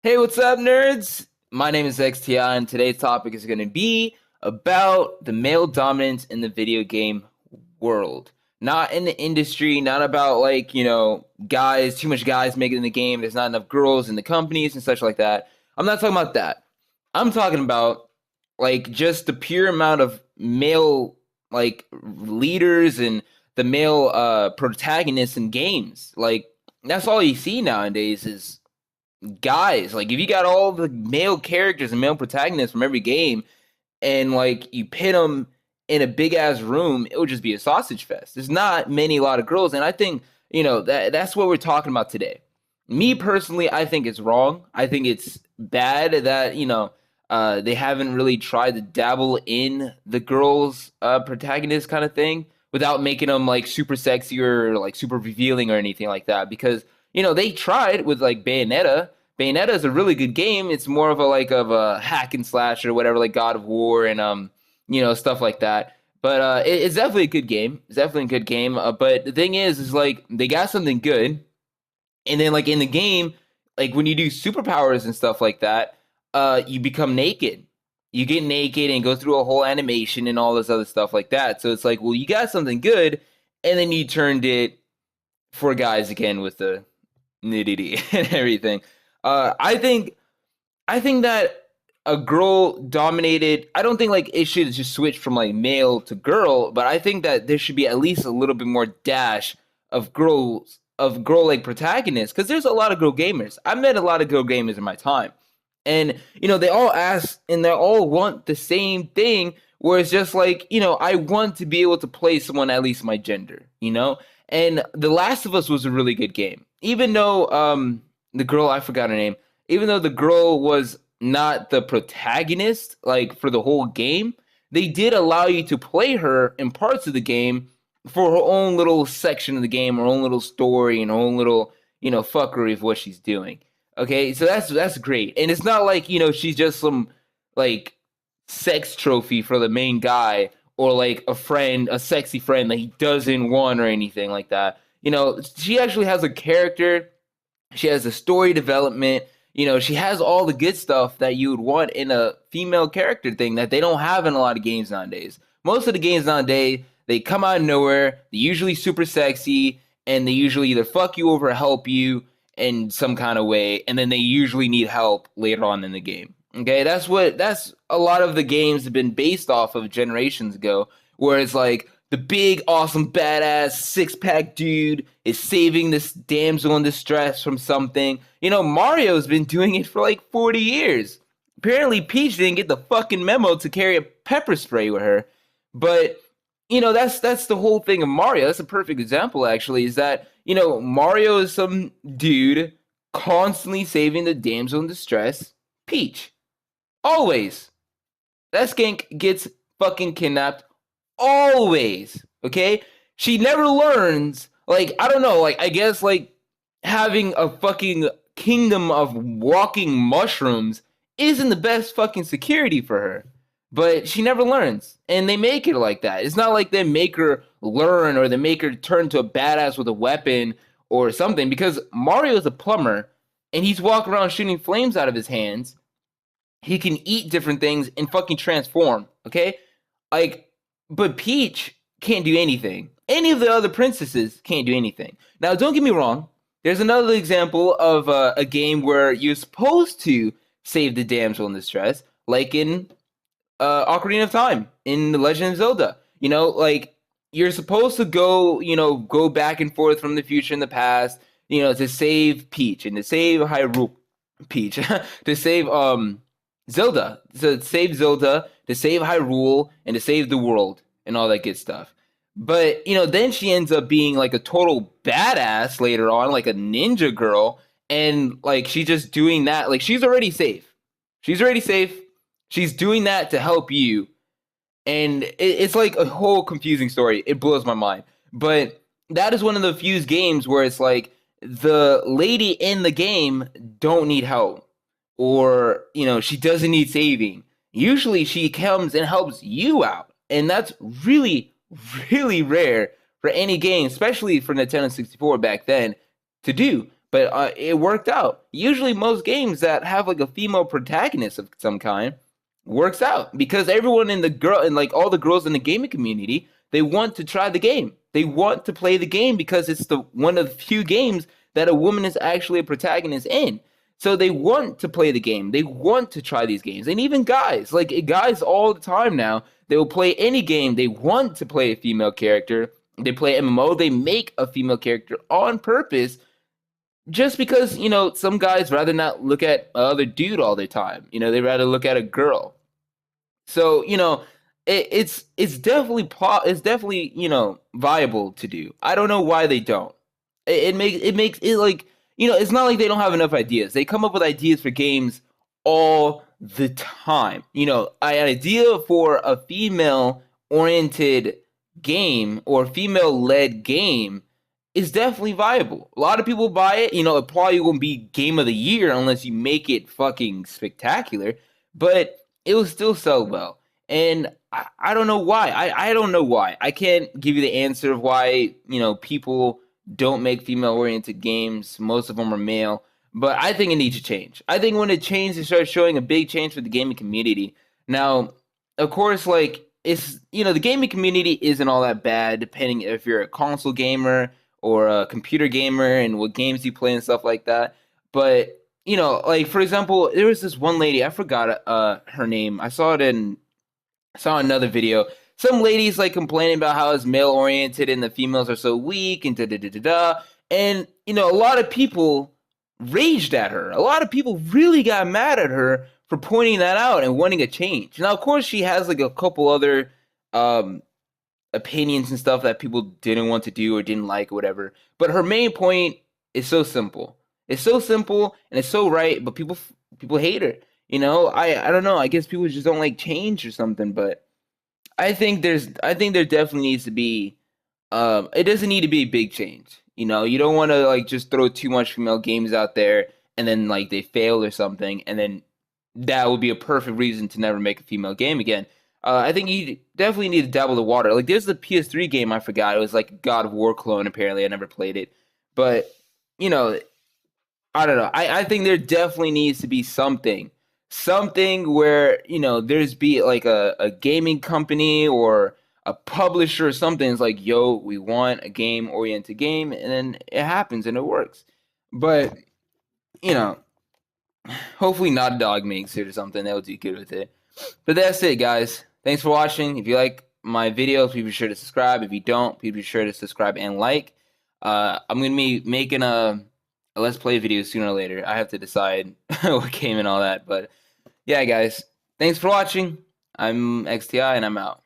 Hey, what's up, nerds? My name is XTI, and today's topic is going to be about the male dominance in the video game world. Not in the industry, not about guys, too much guys making the game. There's not enough girls in the companies and such like that. I'm not talking about that. I'm talking about just the pure amount of male leaders and the male protagonists in games. Like that's all you see nowadays is guys. Like if you got all the male characters and male protagonists from every game and you pit them in a big ass room, it would just be a sausage fest. There's not a lot of girls, and I think that's what we're talking about today. Me personally, I think it's wrong. I think it's bad that they haven't really tried to dabble in the girls protagonist kind of thing without making them super sexy or super revealing or anything like that, because they tried with Bayonetta. Bayonetta is a really good game. It's more of a hack and slash or whatever, like God of War and stuff like that. But it's definitely a good game. It's definitely a good game. But the thing is they got something good, and then in the game, when you do superpowers and stuff like that, you become naked. You get naked and go through a whole animation and all this other stuff like that. So it's well, you got something good, and then you turned it for guys again with the nudity and everything. I think that a girl dominated. I don't think it should just switch from male to girl, but I think that there should be at least a little bit more dash of girl protagonists, because there's a lot of girl gamers. I've met a lot of girl gamers in my time, and they all ask and they all want the same thing. Where it's just I want to be able to play someone at least my gender, And The Last of Us was a really good game, even though the girl, I forgot her name, even though the girl was not the protagonist for the whole game, they did allow you to play her in parts of the game for her own little section of the game, her own little story, and her own little fuckery of what she's doing. Okay, so that's great, and it's not she's just some sex trophy for the main guy, or a sexy friend that he doesn't want or anything like that. She actually has a character. She has a story development. She has all the good stuff that you would want in a female character thing that they don't have in a lot of games nowadays. Most of the games nowadays, they come out of nowhere. They're usually super sexy, and they usually either fuck you over or help you in some kind of way, and then they usually need help later on in the game. Okay, that's a lot of the games have been based off of generations ago, where it's the big, awesome, badass six-pack dude is saving this damsel in distress from something. Mario's been doing it for 40 years. Apparently, Peach didn't get the fucking memo to carry a pepper spray with her. But, that's the whole thing of Mario. That's a perfect example, actually, is that, Mario is some dude constantly saving the damsel in distress, Peach. Always. That skank gets fucking kidnapped. Always. Okay? She never learns. I don't know. I guess, having a fucking kingdom of walking mushrooms isn't the best fucking security for her. But she never learns. And they make it like that. It's not like they make her learn or they make her turn to a badass with a weapon or something. Because Mario's a plumber and he's walking around shooting flames out of his hands. He can eat different things and fucking transform, okay? But Peach can't do anything. Any of the other princesses can't do anything. Now, don't get me wrong. There's another example of a game where you're supposed to save the damsel in distress, like in Ocarina of Time, in The Legend of Zelda. You're supposed to go back and forth from the future and the past, to save Peach and to save Hyrule Peach, to save Zelda, to save Hyrule, and to save the world and all that good stuff. But then she ends up being a total badass later on, like a ninja girl, and she's just doing that. She's already safe. She's already safe. She's doing that to help you, and it's a whole confusing story. It blows my mind. But that is one of the few games where it's the lady in the game don't need help. Or, she doesn't need saving. Usually she comes and helps you out. And that's really, really rare for any game, especially for Nintendo 64 back then, to do. but it worked out. Usually, most games that have like a female protagonist of some kind works out because everyone in the girl and like all the girls in the gaming community, they want to try the game. They want to play the game because it's the one of the few games that a woman is actually a protagonist in. So they want to play the game. They want to try these games. And even guys, like guys all the time now, they will play any game. They want to play a female character. They play MMO. They make a female character on purpose just because, some guys rather not look at other dude all the time. They rather look at a girl. So, it's definitely viable to do. I don't know why they don't. It makes it like, it's not like they don't have enough ideas. They come up with ideas for games all the time. An idea for a female oriented game or female led game is definitely viable. A lot of people buy it. It probably won't be game of the year unless you make it fucking spectacular, but it will still sell well. And I don't know why. I don't know why. I can't give you the answer of why, people don't make female oriented games. Most of them are male. But I think it needs to change. I think when it changes, it starts showing a big change for the gaming community. Now, of course, like, it's, the gaming community isn't all that bad, depending if you're a console gamer or a computer gamer and what games you play and stuff like that. But, like, for example, there was this one lady, I forgot her name. I saw another video. Some ladies like complaining about how it's male oriented and the females are so weak and da da da da da. And, a lot of people raged at her. A lot of people really got mad at her for pointing that out and wanting a change. Now, of course, she has like a couple other opinions and stuff that people didn't want to do or didn't like or whatever. But her main point is so simple. It's so simple and it's so right, but people hate her. I don't know. I guess people just don't like change or something. But I think there definitely needs to be. It doesn't need to be a big change. You don't want to like just throw too much female games out there and then like they fail or something, and then that would be a perfect reason to never make a female game again. I think you definitely need to dabble the water. Like there's the PS3 game I forgot. It was like a God of War clone. Apparently, I never played it, but I don't know. I think there definitely needs to be something where there's be like a gaming company or a publisher or something. It's like, yo, we want a game oriented game, and then it happens and it works. But hopefully Naughty Dog makes it or something. That would do good with it. But that's it, guys. Thanks for watching. If you like my videos, please be sure to subscribe. If you don't, please be sure to subscribe and like. I'm gonna be making a Let's Play video sooner or later. I have to decide what game and all that. But yeah, guys, thanks for watching. I'm XTI and I'm out.